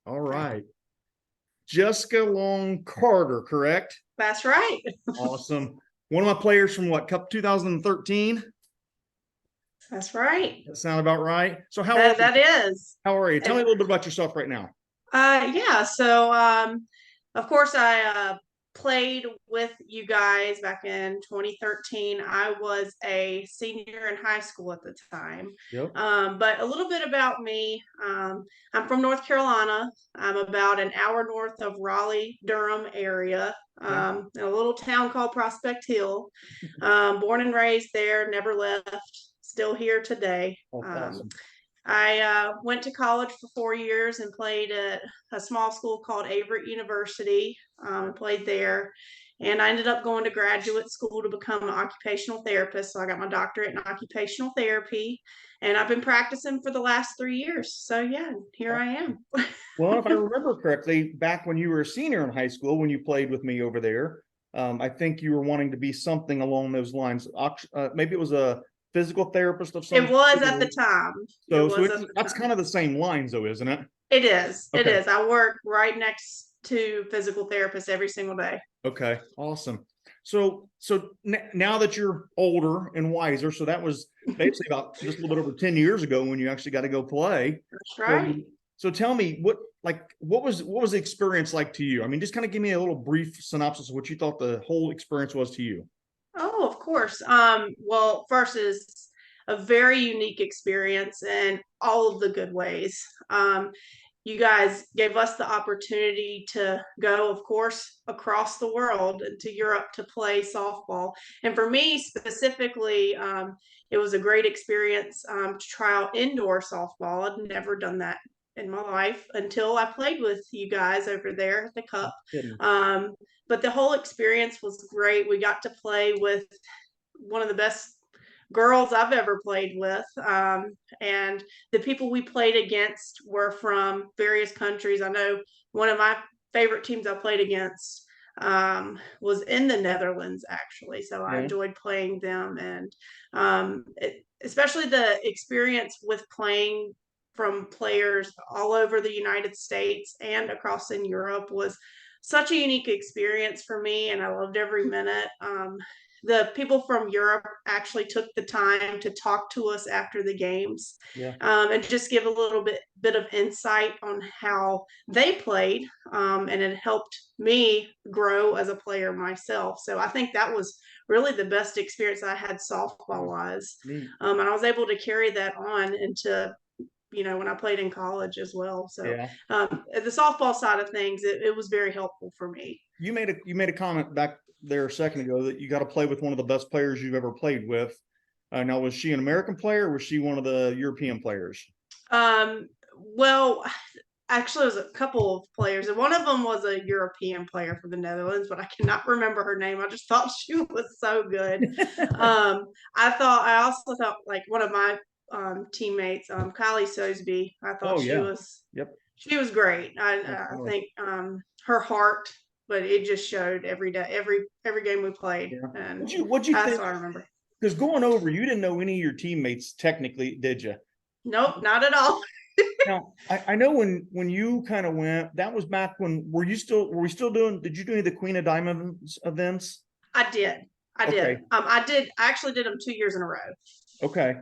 All right. Jessica Long Carter, correct? That's right. Awesome. One of my players from what, Cup 2013? That's right. That sound about right? So how are you? That is. How are you? Tell me And a little bit about yourself right now. yeah, so of course I played with you guys back in 2013. I was a senior in high school at the time. Yep. But a little bit about me. I'm from North Carolina. I'm about an hour north of Raleigh, Durham area, Okay. in a little town called Prospect Hill. Born and raised there, never left, still here today. Oh, awesome. I went to college for 4 years and played at a small school called Averett University. Played there, and I ended up going to graduate school to become an occupational therapist. So I got my doctorate in occupational therapy, and I've been practicing for the last 3 years. So yeah, here I am. Well, if I remember correctly, back when you were a senior in high school, when you played with me over there, I think you were wanting to be something along those lines. Maybe it was a physical therapist of some It was at the sort. time. It So was it's at the that's kind time. of the same lines, though, isn't it? It is. It Okay. is. I work right next to physical therapists every single day. Okay. Awesome. So now that you're older and wiser, so that was basically about just a little bit over 10 years ago when you actually got to go play. That's So right. so tell me what was the experience like to you? I mean, just kind of give me a little brief synopsis of what you thought the whole experience was to you. Oh, of course. Well, first is a very unique experience in all of the good ways. You guys gave us the opportunity to go, of course, across the world and to Europe to play softball. And for me specifically, it was a great experience to try out indoor softball. I'd never done that in my life until I played with you guys over there at the Cup. Kidding. Um, but the whole experience was great. We got to play with one of the best girls I've ever played with. And the people we played against were from various countries. I know one of my favorite teams I played against was in the Netherlands, actually. So I Yeah. enjoyed playing them. And especially the experience with playing from players all over the United States and across in Europe was such a unique experience for me, and I loved every minute. The people from Europe actually took the time to talk to us after the games, Yeah. and just give a little bit of insight on how they played, and it helped me grow as a player myself. So I think that was really the best experience I had softball Yeah. wise, Neat. and I was able to carry that on into when I played in college as well. So Yeah. the softball side of things, it was very helpful for me. You made a comment back there a second ago that you got to play with one of the best players you've ever played with. Now, was she an American player or was she one of the European players? Well, actually, it was a couple of players, and one of them was a European player for the Netherlands, but I cannot remember her name. I just thought she was so good. I also thought like one of my teammates, Kylie Sosby. I thought Oh she yeah. was Yep. she was great. I Definitely. think her heart, but it just showed every day, every game we played, Yeah. and What'd you that's think? what I remember. Because going over, you didn't know any of your teammates technically, did you? Nope, not at all. Now, I know when you kind of went, that was back when were we still doing, did you do any of the Queen of Diamonds events? I did. I did. Okay. I did. I actually did them 2 years in a row. Okay.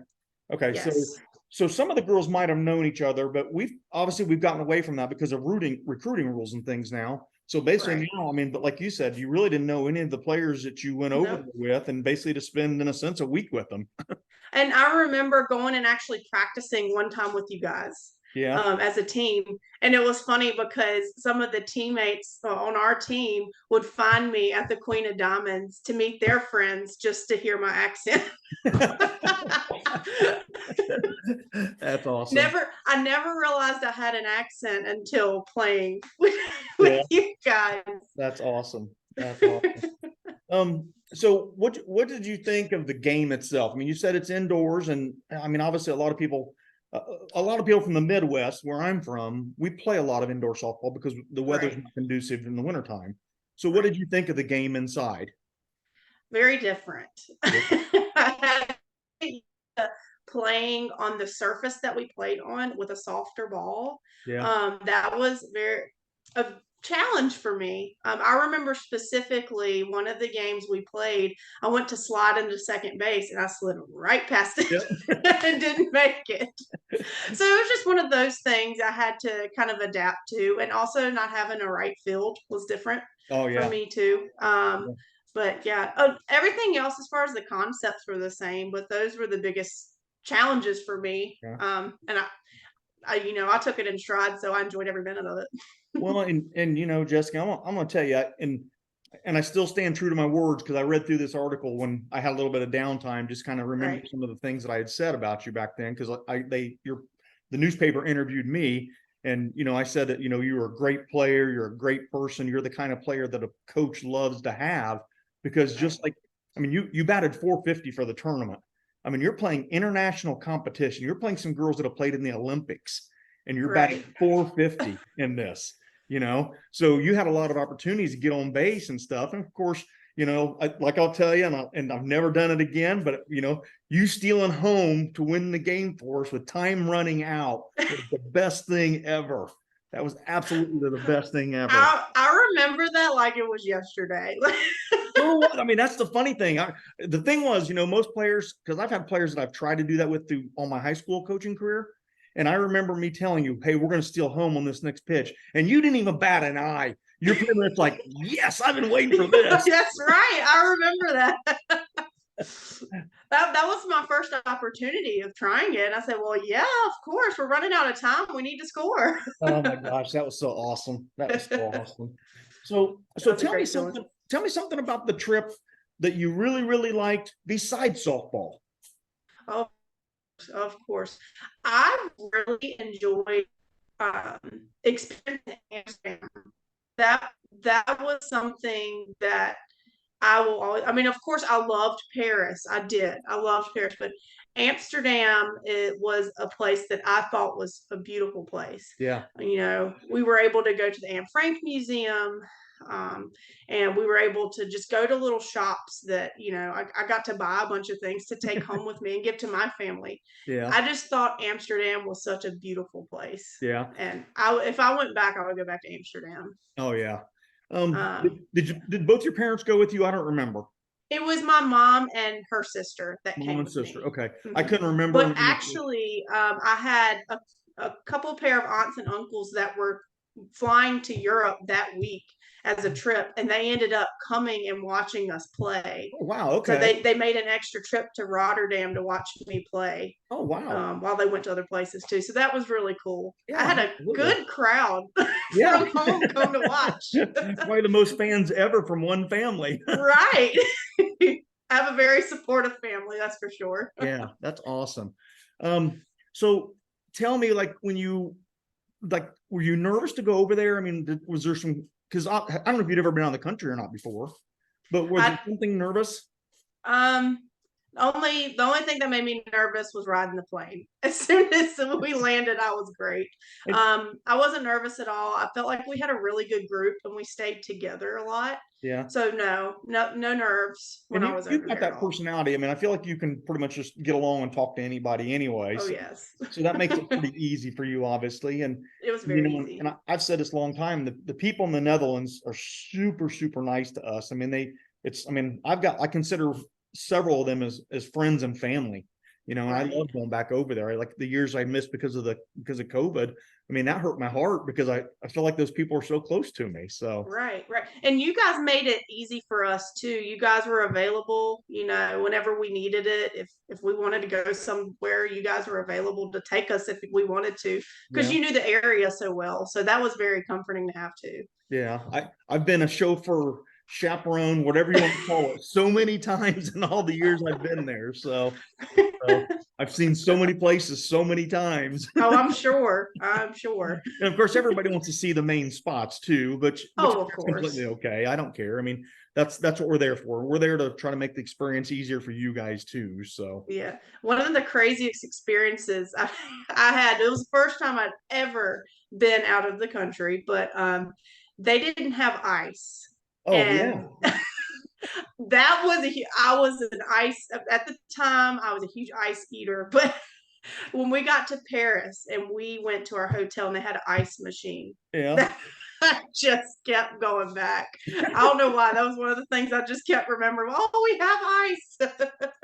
Okay. So Yes. so some of the girls might have known each other, but we've gotten away from that because of recruiting rules and things now. So basically Right. now, I mean, but like you said, you really didn't know any of the players that you went over Nope. there with, and basically to spend, in a sense, a week with them. And I remember going and actually practicing one time with you guys, Yeah. as a team. And it was funny because some of the teammates on our team would find me at the Queen of Diamonds to meet their friends just to hear my accent. That's awesome. I never realized I had an accent until playing with, Yeah, you guys. that's awesome. That's awesome. So what did you think of the game itself? I mean, you said it's indoors, and I mean, obviously, a lot of people from the Midwest, where I'm from, we play a lot of indoor softball because the weather's Right. not conducive in the wintertime. So, what did Right. you think of the game inside? Very different. Yeah. playing on the surface that we played on with a softer ball. Yeah. That was a challenge for me. I remember specifically one of the games we played, I went to slide into second base and I slid right past it Yep. and didn't make it. So it was just one of those things I had to kind of adapt to. And also not having a right field was different Oh for yeah. me too. Yeah. But yeah, everything else as far as the concepts were the same, but those were the biggest challenges for me. Yeah. And I took it in stride, so I enjoyed every minute of it. Well, and Jessica, I'm gonna tell you, and I still stand true to my words because I read through this article when I had a little bit of downtime, just kind of remember Right. some of the things that I had said about you back then because the newspaper interviewed me, and I said that you were a great player, you're a great person, you're the kind of player that a coach loves to have because just like you batted 450 for the tournament. I mean, you're playing international competition. You're playing some girls that have played in the Olympics, and you're batting Right. 450 in this. So you had a lot of opportunities to get on base and stuff. And of course, like I'll tell you, and I've never done it again, but you stealing home to win the game for us with time running out was the best thing ever. That was absolutely the best thing ever. I remember that like it was yesterday. I mean, that's the funny thing. The thing was, most players, because I've had players that I've tried to do that with through all my high school coaching career. And I remember me telling you, hey, we're going to steal home on this next pitch. And you didn't even bat an eye. You're pretty much like, yes, I've been waiting for this. That's right. I remember that. That was my first opportunity of trying it. I said, well, yeah, of course. We're running out of time. We need to score. Oh my gosh, that was so awesome. That was so awesome. So tell me something. Tell me something about the trip that you really, really liked besides softball. Oh, of course. I really enjoyed experiencing Amsterdam. That was something that I will always, I mean, of course, I loved Paris. I did. I loved Paris, but Amsterdam, it was a place that I thought was a beautiful place. Yeah. We were able to go to the Anne Frank Museum, um, and we were able to just go to little shops that, I got to buy a bunch of things to take home with me and give to my family. Yeah. I just thought Amsterdam was such a beautiful place. Yeah. And if I went back, I would go back to Amsterdam. Oh yeah. Did both your parents go with you? I don't remember. It was my mom and her sister that Mom came and with sister. me. Okay. Mm-hmm. I couldn't remember. But actually, I had a couple pair of aunts and uncles that were flying to Europe that week as a trip, and they ended up coming and watching us play. Oh, wow. Okay. So they made an extra trip to Rotterdam to watch me play. Oh wow. While they went to other places too. So that was really cool. Yeah, I had a good crowd from home come to watch. Probably the most fans ever from one family. Right. I have a very supportive family, that's for sure. Yeah, that's awesome. So tell me, were you nervous to go over there? I mean, was there some, because I don't know if you'd ever been out of the country or not before, but was there something nervous? The only thing that made me nervous was riding the plane. As soon as we landed, I was great. I wasn't nervous at all. I felt like we had a really good group and we stayed together a lot. Yeah. So no nerves when I was over there. You've got that personality. I mean, I feel like you can pretty much just get along and talk to anybody anyway. Oh yes. So that makes it pretty easy for you, obviously. And it was very easy. And I've said this a long time. The people in the Netherlands are super, super nice to us. I mean, I consider several of them as friends and family, and I love going back over there. I like the years I missed because of COVID. I mean, that hurt my heart because I feel like those people are so close to me. So right. And you guys made it easy for us too. You guys were available, whenever we needed it. If we wanted to go somewhere, you guys were available to take us if we wanted to, because you knew the area so well. So that was very comforting to have too. Yeah. I've been a chauffeur, chaperone, whatever you want to call it, so many times in all the years I've been there. So I've seen so many places so many times. Oh, I'm sure. And of course, everybody wants to see the main spots too, but of course, completely okay. I don't care. I mean, that's what we're there for. We're there to try to make the experience easier for you guys too. So yeah, one of the craziest experiences I had. It was the first time I'd ever been out of the country, but they didn't have ice. Oh, and yeah. That was I was an ice at the time. I was a huge ice eater, but when we got to Paris and we went to our hotel and they had an ice machine, Yeah. that I just kept going back. I don't know why. That was one of the things I just kept remembering. Oh, we have ice.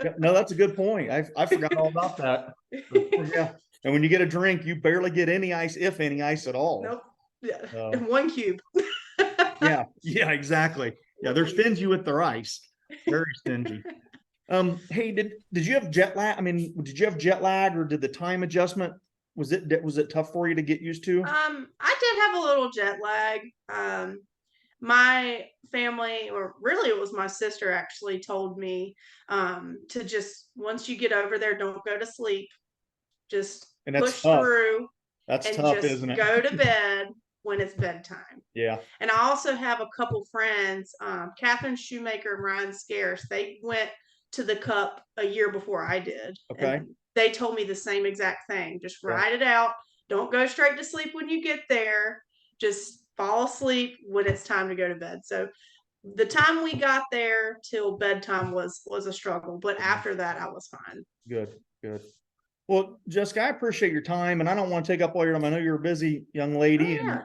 Yeah, no, that's a good point. I forgot all about that. Yeah. And when you get a drink, you barely get any ice, if any ice at all. Nope. Yeah. So, In one cube. yeah, yeah, exactly. Yeah, they're stingy with their ice. Very stingy. Hey, did you have jet lag? I mean, did you have jet lag, or did the time adjustment, was it tough for you to get used to? I did have a little jet lag. My family, or really it was my sister, actually told me to just, once you get over there, don't go to sleep. Just And that's push tough. through That's and tough, just isn't it? go to bed when it's bedtime. Yeah. And I also have a couple friends, Catherine Shoemaker and Ryan Scarce. They went to the Cup a year before I did. Okay. And they told me the same exact thing. Just Yeah. ride it out. Don't go straight to sleep when you get there. Just fall asleep when it's time to go to bed. So the time we got there till bedtime was a struggle, but after that I was fine. Good, good. Well, Jessica, I appreciate your time, and I don't want to take up all your time. I know you're a busy young Oh, lady, yeah.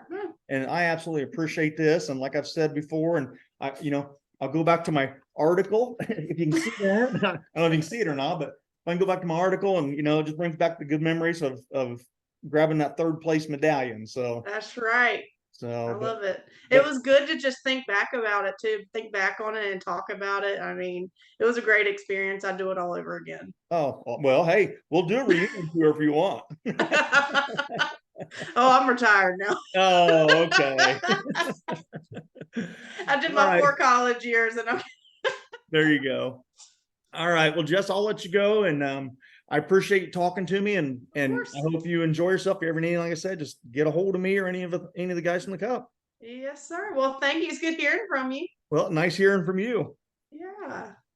and I absolutely appreciate this. And like I've said before, and I'll go back to my article if you can see that. I don't know if you can see it or not, but if I can go back to my article, and it just brings back the good memories of grabbing that third place medallion. So That's right. I but love it. It was good to just think back about it too, think back on it and talk about it. I mean, it was a great experience. I'd do it all over again. oh well, hey, we'll do a reunion tour if you want. Oh, I'm retired now. Oh, okay. I did All my right, 4 college years and I'm there you go. All right. Well, Jess, I'll let you go. And I appreciate you talking to me, and course. I hope you enjoy yourself. If you ever need, like I said, just get a hold of me or any of the guys from the Cup. Yes, sir. Well, thank you. It's good hearing from you. Well, nice hearing from you. Yeah.